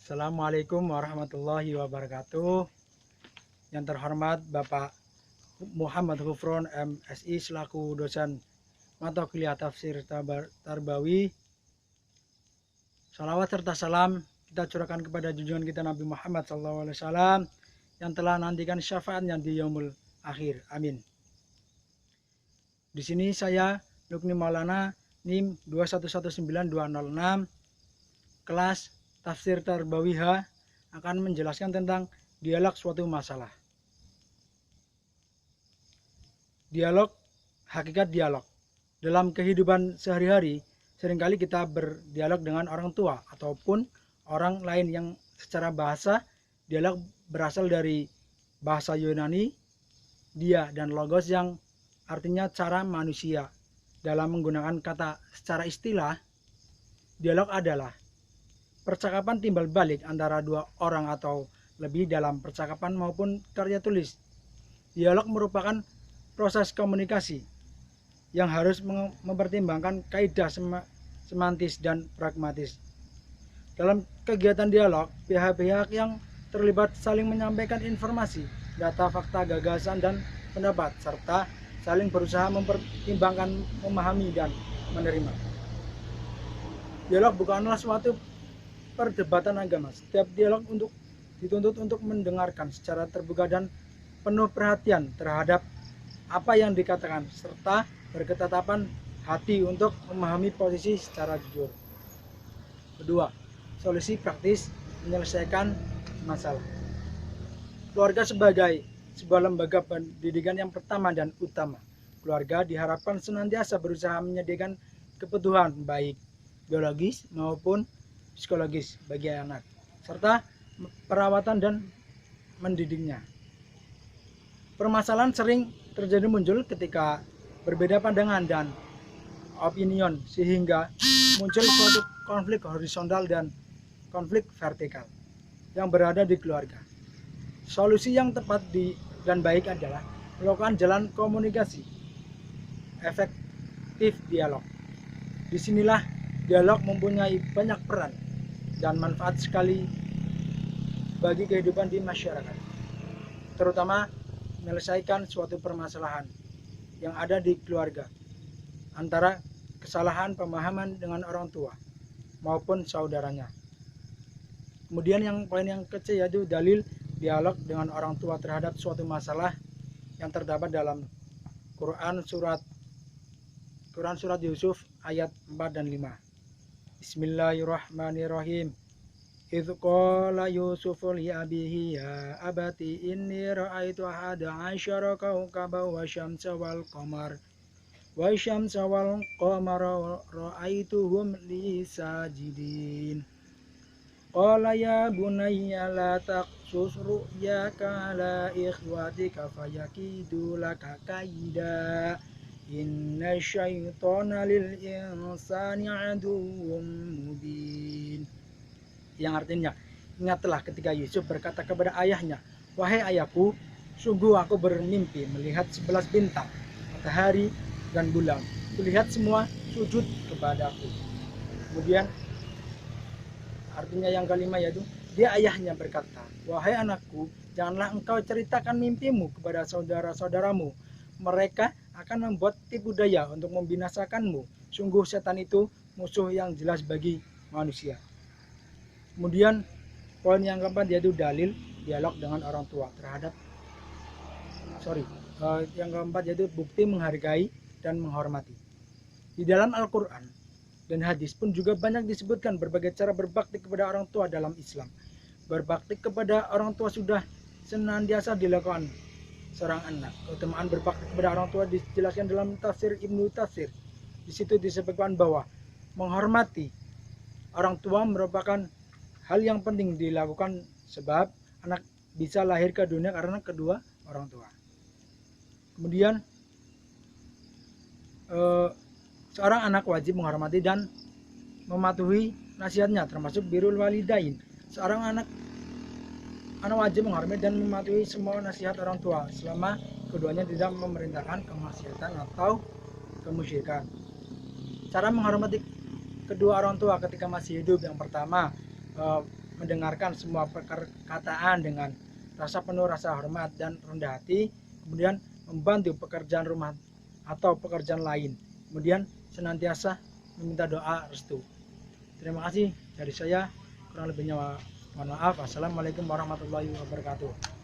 Assalamualaikum warahmatullahi wabarakatuh. Yang terhormat Bapak Muhammad Hufron MSI selaku dosen mata kuliah tafsir Tarbawi. Salawat serta salam kita curahkan kepada junjungan kita Nabi Muhammad SAW yang telah nantikan syafaatnya di yaumul akhir. Amin. Di sini saya Lukni Maulana NIM 2119206 kelas Tafsir Tarbawiha akan menjelaskan tentang dialog suatu masalah. Dialog, hakikat dialog. Dalam kehidupan sehari-hari, seringkali kita berdialog dengan orang tua ataupun orang lain yang secara bahasa, dialog berasal dari bahasa Yunani, dia dan logos yang artinya cara manusia. Dalam menggunakan kata secara istilah, dialog adalah percakapan timbal balik antara dua orang atau lebih dalam percakapan maupun karya tulis. Dialog merupakan proses komunikasi yang harus mempertimbangkan kaidah semantis dan pragmatis. Dalam kegiatan dialog, pihak-pihak yang terlibat saling menyampaikan informasi, data, fakta, gagasan, dan pendapat, serta saling berusaha mempertimbangkan, memahami, dan menerima. Dialog bukanlah suatu perdebatan agama. Setiap dialog dituntut untuk mendengarkan secara terbuka dan penuh perhatian terhadap apa yang dikatakan, serta berketetapan hati untuk memahami posisi secara jujur. Kedua, solusi praktis menyelesaikan masalah. Keluarga sebagai sebuah lembaga pendidikan yang pertama dan utama. Keluarga diharapkan senantiasa berusaha menyediakan kebutuhan baik biologis maupun psikologis bagi anak, serta perawatan dan mendidiknya. Permasalahan sering terjadi muncul ketika berbeda pandangan dan opinion sehingga muncul suatu konflik horizontal dan konflik vertikal yang berada di keluarga. Solusi yang tepat dan baik adalah melakukan jalan komunikasi efektif dialog. Disinilah dialog mempunyai banyak peran dan manfaat sekali bagi kehidupan di masyarakat, terutama menyelesaikan suatu permasalahan yang ada di keluarga antara kesalahan pemahaman dengan orang tua maupun saudaranya. Kemudian yang poin yang kecil yaitu dalil dialog dengan orang tua terhadap suatu masalah yang terdapat dalam Quran surat Yusuf ayat 4 dan 5. Bismillahirrahmanirrahim. Idz qala Yusufu li abihi ya abati inni ra'aitu ahada asyara kawkaban wasyamsa wal qamara ra'aituhum li sajidin. Qala ya bunayya la taqsus ru'yaka ala ikhwatika fayakidu laka kaida. Inna syaitana lil insani aduwwum mubin. Yang artinya, ingatlah ketika Yusuf berkata kepada ayahnya, wahai ayahku, sungguh aku bermimpi melihat 11 bintang, matahari dan bulan. Kulihat semua sujud kepadaku. Kemudian artinya yang kelima yaitu dia ayahnya berkata, wahai anakku, janganlah engkau ceritakan mimpimu kepada saudara-saudaramu. Mereka akan membuat tipu daya untuk membinasakanmu. Sungguh setan itu musuh yang jelas bagi manusia. Kemudian poin yang keempat yaitu dalil dialog dengan orang tua terhadap yang keempat yaitu bukti menghargai dan menghormati. Di dalam Al-Quran dan hadis pun juga banyak disebutkan berbagai cara berbakti kepada orang tua dalam Islam. Berbakti kepada orang tua sudah senantiasa dilakukan seorang anak. Keutamaan berbakti kepada orang tua dijelaskan dalam tafsir Ibnu Tafsir. Di situ disebutkan bahwa menghormati orang tua merupakan hal yang penting dilakukan sebab anak bisa lahir ke dunia karena kedua orang tua. Kemudian seorang anak wajib menghormati dan mematuhi nasihatnya termasuk birrul walidain. Seorang anak wajib menghormati dan mematuhi semua nasihat orang tua selama keduanya tidak memerintahkan kemaksiatan atau kemusyrikan. Cara menghormati kedua orang tua ketika masih hidup, yang pertama mendengarkan semua perkataan dengan rasa penuh rasa hormat dan rendah hati, kemudian membantu pekerjaan rumah atau pekerjaan lain, kemudian senantiasa meminta doa restu. Terima kasih dari saya, kurang lebihnya mohon maaf. Assalamualaikum warahmatullahi wabarakatuh.